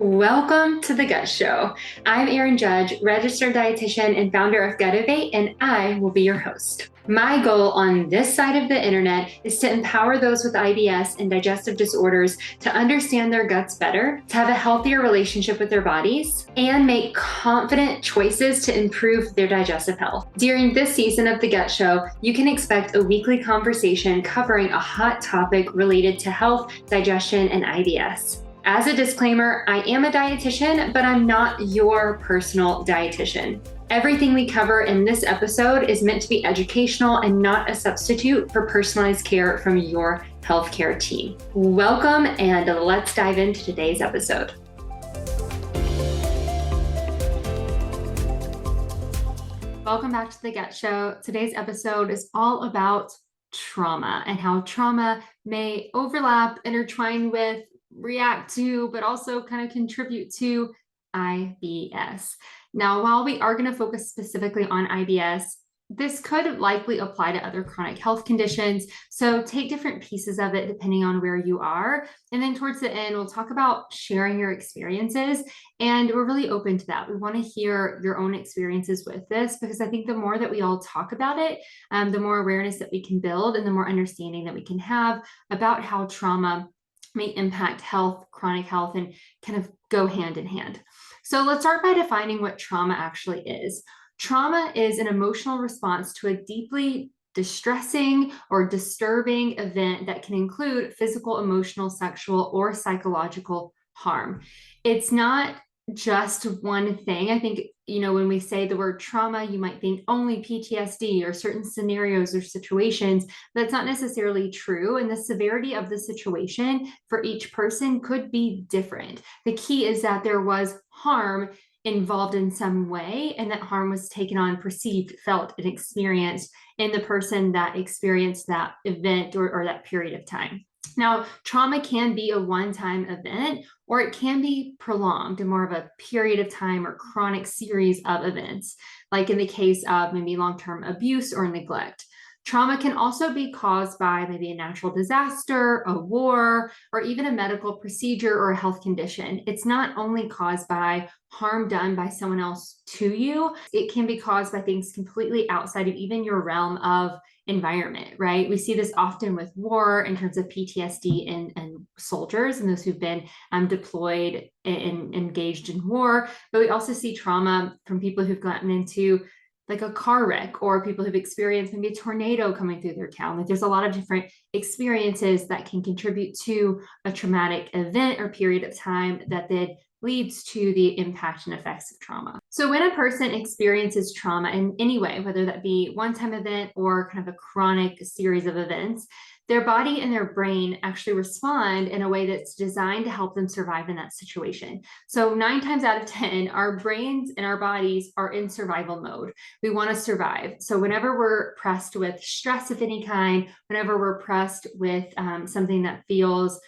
Welcome to the Gut Show. I'm Erin Judge, registered dietitian and founder of Gutivate, and I will be your host. My goal on this side of the internet is to empower those with IBS and digestive disorders to understand their guts better, to have a healthier relationship with their bodies, and make confident choices to improve their digestive health. During this season of the Gut Show, you can expect a weekly conversation covering a hot topic related to health, digestion, and IBS. As a disclaimer, I am a dietitian, but I'm not your personal dietitian. Everything we cover in this episode is meant to be educational and not a substitute for personalized care from your healthcare team. Welcome, and let's dive into today's episode. Welcome back to the Gut Show. Today's episode is all about trauma and how trauma may overlap, intertwine with, react to, but also kind of contribute to IBS. Now, while we are going to focus specifically on IBS, this could likely apply to other chronic health conditions. So take different pieces of it depending on where you are. And then towards the end, we'll talk about sharing your experiences. And we're really open to that. We want to hear your own experiences with this, because I think the more that we all talk about it, the more awareness that we can build and the more understanding that we can have about how trauma may impact health, chronic health, and kind of go hand in hand. So let's start by defining what trauma actually is. Trauma is an emotional response to a deeply distressing or disturbing event that can include physical, emotional, sexual, or psychological harm. It's not just one thing. I think, when we say the word trauma, you might think only PTSD or certain scenarios or situations. That's not necessarily true. And the severity of the situation for each person could be different. The key is that there was harm involved in some way, and that harm was taken on, perceived, felt, and experienced in the person that experienced that event or that period of time. Now, trauma can be a one-time event, or it can be prolonged and more of a period of time or chronic series of events, like in the case of maybe long-term abuse or neglect. Trauma can also be caused by maybe a natural disaster, a war, or even a medical procedure or a health condition. It's not only caused by harm done by someone else to you. It can be caused by things completely outside of even your realm of environment, right? We see this often with war in terms of PTSD and soldiers and those who've been deployed and engaged in war. But we also see trauma from people who've gotten into like a car wreck, or people who've experienced maybe a tornado coming through their town. Like there's a lot of different experiences that can contribute to a traumatic event or period of time that then leads to the impact and effects of trauma. So when a person experiences trauma in any way, whether that be one-time event or kind of a chronic series of events, their body and their brain actually respond in a way that's designed to help them survive in that situation. So 9 times out of 10, our brains and our bodies are in survival mode. We want to survive. So whenever we're pressed with stress of any kind, whenever we're pressed with something that feels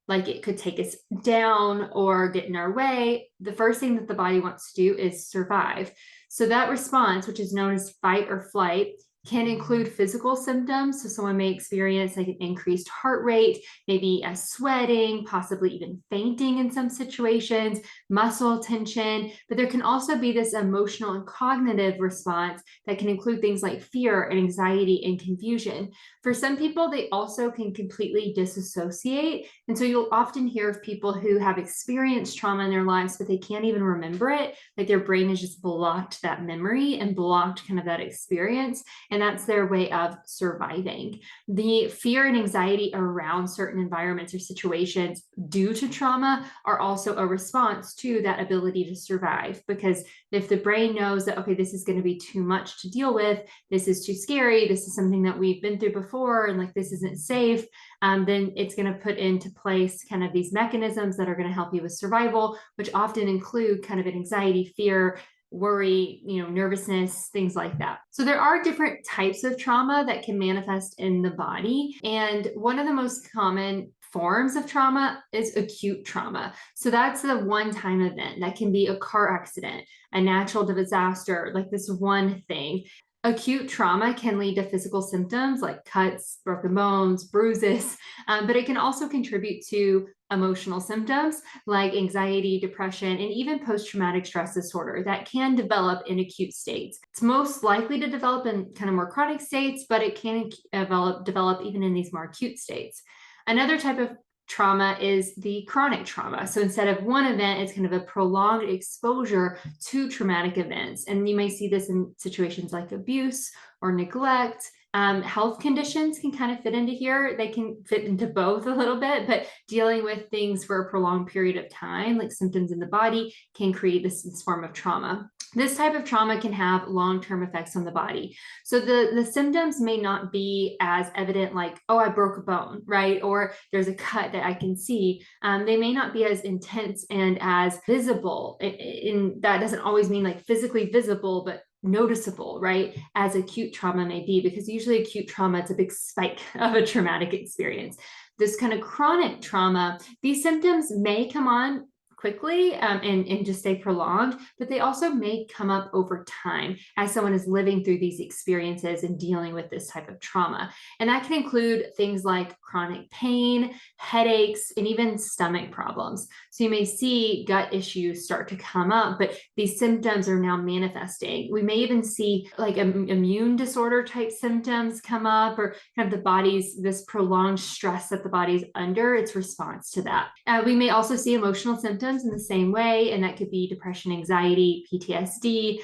like it could take us down or get in our way, the first thing that the body wants to do is survive. So that response, which is known as fight or flight, can include physical symptoms. So someone may experience like an increased heart rate, maybe a sweating, possibly even fainting in some situations, muscle tension. But there can also be this emotional and cognitive response that can include things like fear and anxiety and confusion. For some people, they also can completely disassociate. And so you'll often hear of people who have experienced trauma in their lives, but they can't even remember it. Like their brain has just blocked that memory and blocked kind of that experience. And that's their way of surviving. The fear and anxiety around certain environments or situations due to trauma are also a response to that ability to survive. Because if the brain knows that, okay, this is going to be too much to deal with, this is too scary, this is something that we've been through before, and like this isn't safe, then it's going to put into place kind of these mechanisms that are going to help you with survival, which often include kind of an anxiety, fear, worry, nervousness, things like that. So there are different types of trauma that can manifest in the body. And one of the most common forms of trauma is acute trauma. So that's the one-time event. That can be a car accident, a natural disaster, like this one thing. Acute trauma can lead to physical symptoms like cuts, broken bones, bruises, but it can also contribute to emotional symptoms like anxiety, depression, and even post-traumatic stress disorder that can develop in acute states. It's most likely to develop in kind of more chronic states, but it can develop even in these more acute states. Another type of trauma is the chronic trauma. So instead of one event, it's kind of a prolonged exposure to traumatic events. And you may see this in situations like abuse or neglect. Health conditions can kind of fit into here. They can fit into both a little bit, but dealing with things for a prolonged period of time, like symptoms in the body, can create this form of trauma. This type of trauma can have long-term effects on the body. So the symptoms may not be as evident like, oh, I broke a bone, right? Or there's a cut that I can see. They may not be as intense and as visible. That doesn't always mean like physically visible, but noticeable, right? As acute trauma may be, because usually acute trauma, it's a big spike of a traumatic experience. This kind of chronic trauma, these symptoms may come on quickly and just stay prolonged, but they also may come up over time as someone is living through these experiences and dealing with this type of trauma. And that can include things like chronic pain, headaches, and even stomach problems. So you may see gut issues start to come up, but these symptoms are now manifesting. We may even see like immune disorder type symptoms come up, or kind of the body's, this prolonged stress that the body's under, its response to that. We may also see emotional symptoms in the same way, and that could be depression, anxiety, PTSD,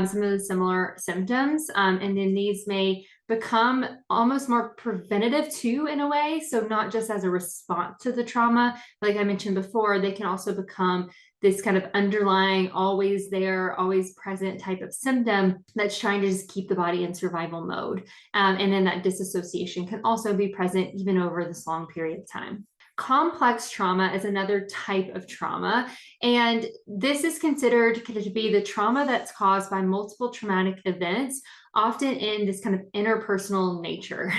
some of the similar symptoms. And then these may become almost more preventative too, in a way. So not just as a response to the trauma, like I mentioned before, they can also become this kind of underlying, always there, always present type of symptom that's trying to just keep the body in survival mode. And then that disassociation can also be present even over this long period of time. Complex trauma is another type of trauma, and this is considered to be the trauma that's caused by multiple traumatic events, often in this kind of interpersonal nature.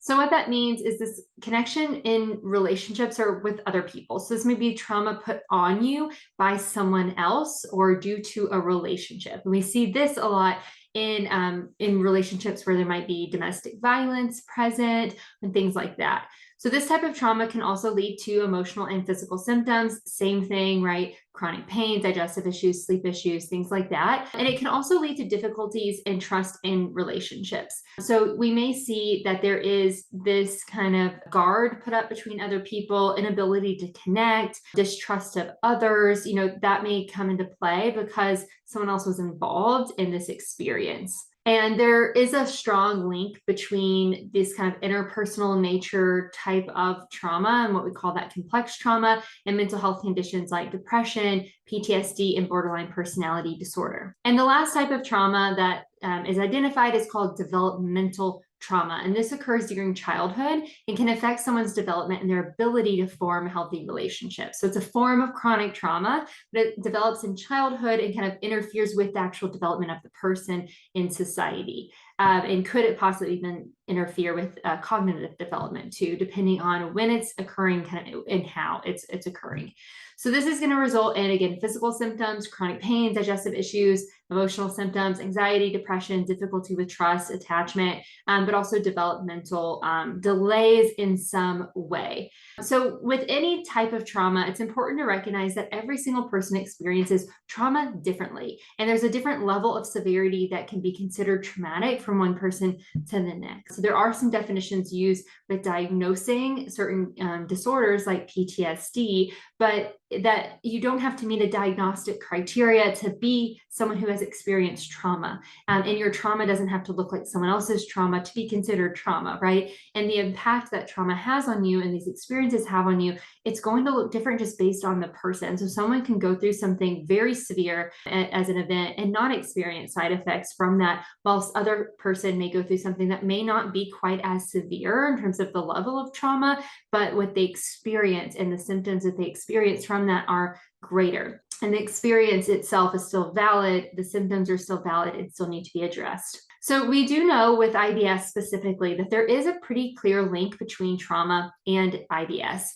So what that means is this connection in relationships or with other people. So this may be trauma put on you by someone else or due to a relationship. And we see this a lot in relationships where there might be domestic violence present and things like that. So this type of trauma can also lead to emotional and physical symptoms. Same thing, right? Chronic pain, digestive issues, sleep issues, things like that. And it can also lead to difficulties in trust in relationships. So we may see that there is this kind of guard put up between other people, inability to connect, distrust of others, that may come into play because someone else was involved in this experience. And there is a strong link between this kind of interpersonal nature type of trauma and what we call that complex trauma and mental health conditions like depression, PTSD, and borderline personality disorder. And the last type of trauma that is identified is called developmental trauma. And this occurs during childhood and can affect someone's development and their ability to form healthy relationships. So it's a form of chronic trauma, but it develops in childhood and kind of interferes with the actual development of the person in society. And could it possibly even interfere with cognitive development too, depending on when it's occurring kind of and how it's occurring. So this is going to result in, again, physical symptoms, chronic pain, digestive issues, emotional symptoms, anxiety, depression, difficulty with trust, attachment, but also developmental delays in some way. So with any type of trauma, it's important to recognize that every single person experiences trauma differently. And there's a different level of severity that can be considered traumatic from one person to the next. So there are some definitions used with diagnosing certain disorders like PTSD, but that you don't have to meet a diagnostic criteria to be someone who has experienced trauma. And your trauma doesn't have to look like someone else's trauma to be considered trauma, right? And the impact that trauma has on you and these experiences have on you, it's going to look different just based on the person. So someone can go through something very severe as an event and not experience side effects from that, whilst other person may go through something that may not be quite as severe in terms of the level of trauma, but what they experience and the symptoms that they experience from that are greater. And the experience itself is still valid. The symptoms are still valid and still need to be addressed. So we do know with IBS specifically that there is a pretty clear link between trauma and IBS.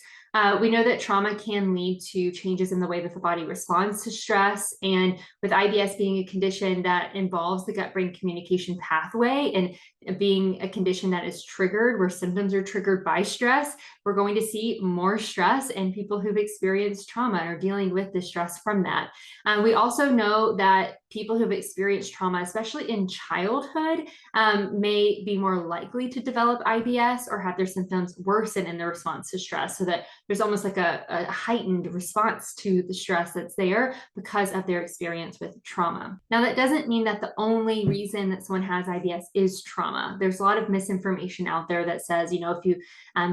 We know that trauma can lead to changes in the way that the body responds to stress. And with IBS being a condition that involves the gut-brain communication pathway and being a condition that is triggered, where symptoms are triggered by stress, we're going to see more stress in people who've experienced trauma and are dealing with the stress from that. We also know that people who've experienced trauma, especially in childhood, may be more likely to develop IBS or have their symptoms worsen in their response to stress, so that there's almost like a heightened response to the stress that's there because of their experience with trauma. Now, that doesn't mean that the only reason that someone has IBS is trauma. There's a lot of misinformation out there that says, if you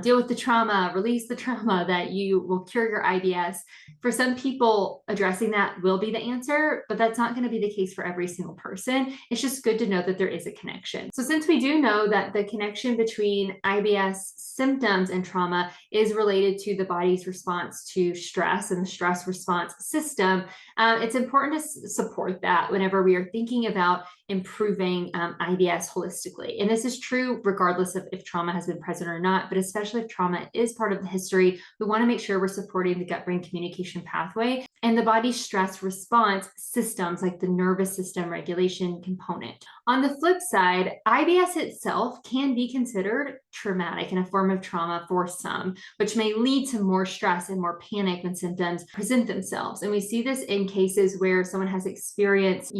deal with the trauma, release the trauma, that you will cure your IBS. For some people, addressing that will be the answer, but that's not going to be the case for every single person. It's just good to know that there is a connection. So since we do know that the connection between IBS symptoms and trauma is related to the body's response to stress and the stress response system, it's important to support that whenever we are thinking about improving IBS holistically. And this is true regardless of if trauma has been present or not, but especially if trauma is part of the history, we want to make sure we're supporting the gut-brain communication pathway and the body's stress response systems, like the nervous system regulation component. On the flip side, IBS itself can be considered traumatic and a form of trauma for some, which may lead to more stress and more panic when symptoms present themselves. And we see this in cases where someone has experienced,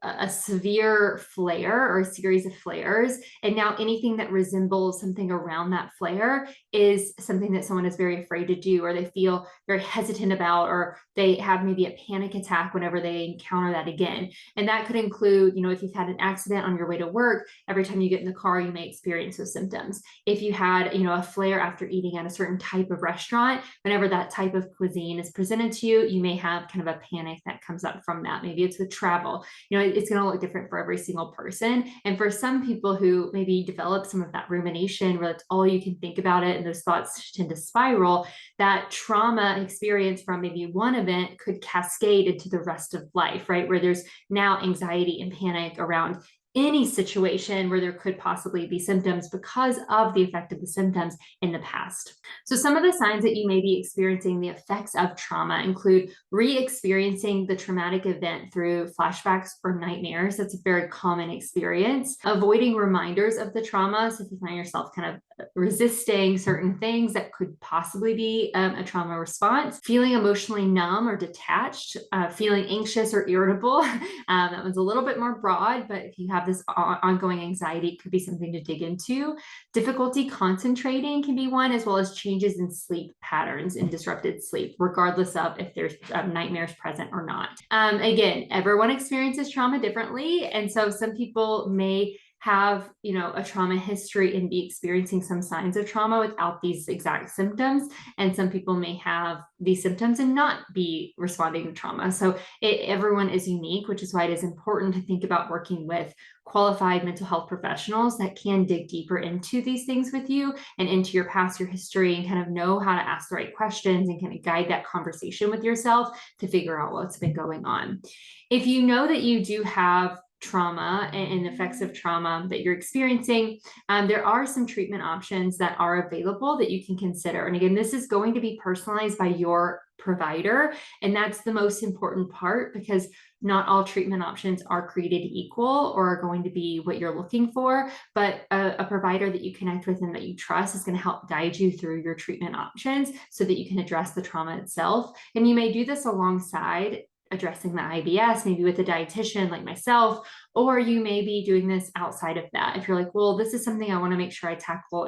a severe flare or a series of flares, and now anything that resembles something around that flare is something that someone is very afraid to do, or they feel very hesitant about, or they have maybe a panic attack whenever they encounter that again. And that could include, if you've had an accident on your way to work, every time you get in the car, you may experience those symptoms. If you had, a flare after eating at a certain type of restaurant, whenever that type of cuisine is presented to you, you may have kind of a panic that comes up from that. Maybe it's with travel. It's going to look different for every single person. And for some people who maybe develop some of that rumination where that's all you can think about it and those thoughts tend to spiral, that trauma experience from maybe one event could cascade into the rest of life, right? Where there's now anxiety and panic around any situation where there could possibly be symptoms because of the effect of the symptoms in the past. So some of the signs that you may be experiencing the effects of trauma include re-experiencing the traumatic event through flashbacks or nightmares. That's a very common experience. Avoiding reminders of the trauma. So if you find yourself kind of resisting certain things that could possibly be a trauma response. Feeling emotionally numb or detached. Feeling anxious or irritable. That one's a little bit more broad, but if you have this ongoing anxiety, it could be something to dig into. Difficulty concentrating can be one, as well as changes in sleep patterns and disrupted sleep, regardless of if there's nightmares present or not. Again, everyone experiences trauma differently. And so some people may have, a trauma history and be experiencing some signs of trauma without these exact symptoms. And some people may have these symptoms and not be responding to trauma. So everyone is unique, which is why it is important to think about working with qualified mental health professionals that can dig deeper into these things with you and into your past, your history, and kind of know how to ask the right questions and kind of guide that conversation with yourself to figure out what's been going on. If you know that you do have trauma and effects of trauma that you're experiencing, there are some treatment options that are available that you can consider. And again, this is going to be personalized by your provider. And that's the most important part, because not all treatment options are created equal or are going to be what you're looking for, but a provider that you connect with and that you trust is going to help guide you through your treatment options so that you can address the trauma itself. And you may do this alongside addressing the IBS, maybe with a dietitian like myself, or you may be doing this outside of that. If you're like, well, this is something I want to make sure I tackle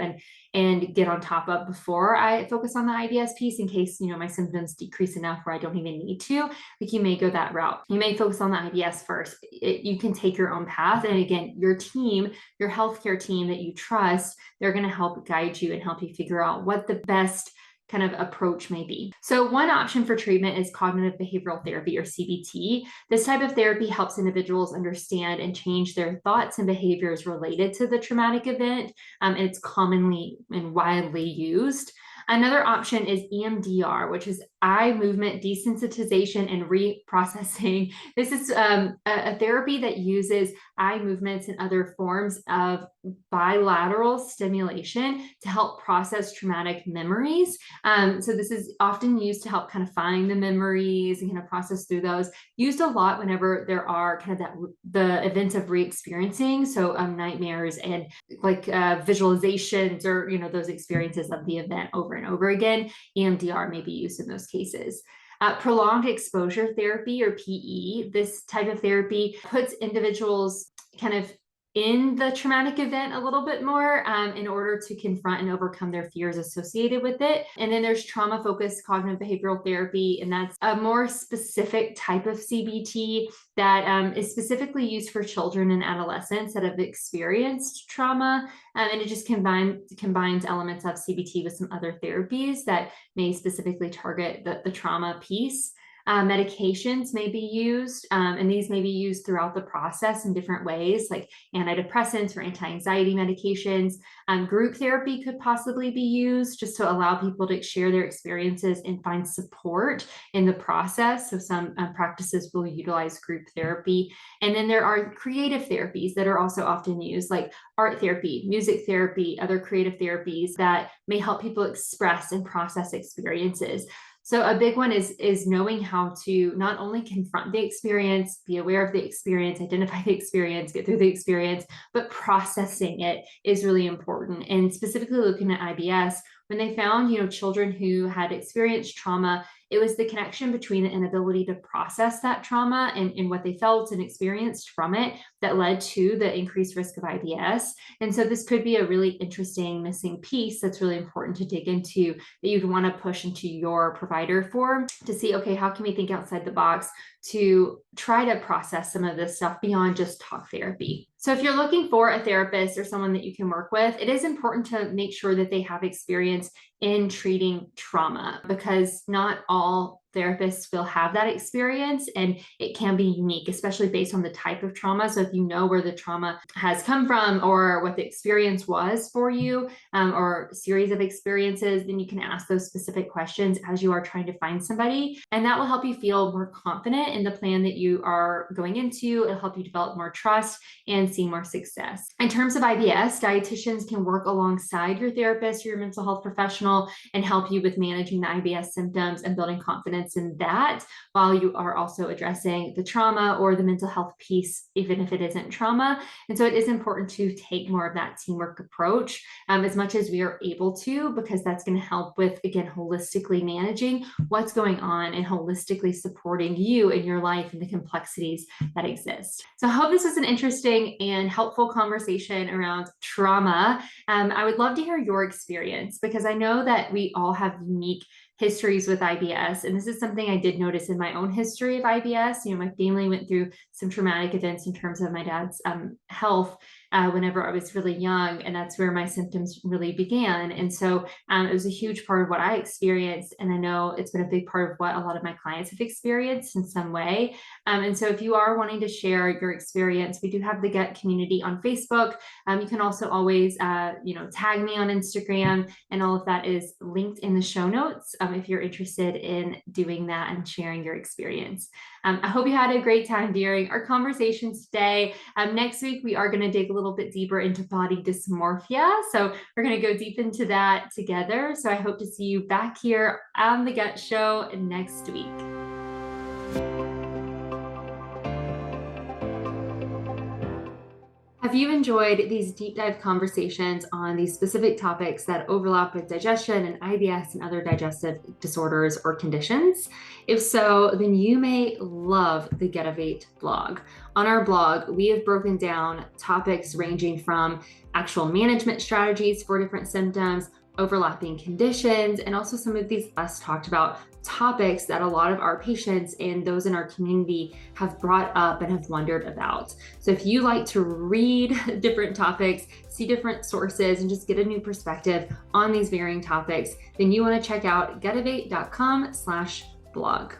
and get on top of before I focus on the IBS piece, in case, my symptoms decrease enough where I don't even need to, like, you may go that route. You may focus on the IBS first. You can take your own path. And again, your team, your healthcare team that you trust, they're going to help guide you and help you figure out what the best kind of approach may be. So one option for treatment is cognitive behavioral therapy, or CBT. This type of therapy helps individuals understand and change their thoughts and behaviors related to the traumatic event. And it's commonly and widely used. Another option is EMDR, which is eye movement desensitization and reprocessing. This is a therapy that uses eye movements and other forms of bilateral stimulation to help process traumatic memories. So this is often used to help kind of find the memories and kind of process through those. Used a lot whenever there are kind of the events of re-experiencing, so nightmares and like visualizations, or those experiences of the event over and over again. EMDR may be used in those cases. Prolonged exposure therapy, or PE, this type of therapy puts individuals kind of in the traumatic event a little bit more in order to confront and overcome their fears associated with it. And then there's trauma-focused cognitive behavioral therapy, and that's a more specific type of CBT that is specifically used for children and adolescents that have experienced trauma. And it just combines elements of CBT with some other therapies that may specifically target the trauma piece. Medications may be used, and these may be used throughout the process in different ways, like antidepressants or anti-anxiety medications. Group therapy could possibly be used just to allow people to share their experiences and find support in the process. So some practices will utilize group therapy. And then there are creative therapies that are also often used, like art therapy, music therapy, other creative therapies that may help people express and process experiences. So a big one is knowing how to not only confront the experience, be aware of the experience, identify the experience, get through the experience, but processing it is really important. And specifically looking at IBS, when they found, children who had experienced trauma, it was the connection between the inability to process that trauma and what they felt and experienced from it that led to the increased risk of IBS. And so this could be a really interesting missing piece that's really important to dig into, that you'd want to push into your provider for, to see, okay, how can we think outside the box to try to process some of this stuff beyond just talk therapy. So if you're looking for a therapist or someone that you can work with, it is important to make sure that they have experience in treating trauma, because not all therapists will have that experience, and it can be unique, especially based on the type of trauma. So if you know where the trauma has come from or what the experience was for you, or a series of experiences, then you can ask those specific questions as you are trying to find somebody, and that will help you feel more confident in the plan that you are going into. It'll help you develop more trust and see more success. In terms of IBS, dietitians can work alongside your therapist or your mental health professional and help you with managing the IBS symptoms and building confidence in that, while you are also addressing the trauma or the mental health piece, even if it isn't trauma. And so it is important to take more of that teamwork approach as much as we are able to, because that's going to help with, again, holistically managing what's going on and holistically supporting you in your life and the complexities that exist. So I hope this was an interesting and helpful conversation around trauma. I would love to hear your experience, because I know that we all have unique histories with IBS. And this is something I did notice in my own history of IBS. My family went through some traumatic events in terms of my dad's health whenever I was really young, and that's where my symptoms really began. And so it was a huge part of what I experienced, and I know it's been a big part of what a lot of my clients have experienced in some way. And so if you are wanting to share your experience, we do have the Get community on Facebook. You can also always tag me on Instagram, and all of that is linked in the show notes if you're interested in doing that and sharing your experience. I hope you had a great time during our conversations today. Next week, we are going to dig a little bit deeper into body dysmorphia. So we're going to go deep into that together. So I hope to see you back here on the Get Show next week. Have you enjoyed these deep dive conversations on these specific topics that overlap with digestion and IBS and other digestive disorders or conditions? If so, then you may love the Gutivate blog. On our blog, we have broken down topics ranging from actual management strategies for different symptoms, overlapping conditions, and also some of these less talked about topics that a lot of our patients and those in our community have brought up and have wondered about. So if you like to read different topics, see different sources, and just get a new perspective on these varying topics, then you want to check out gutivate.com/blog.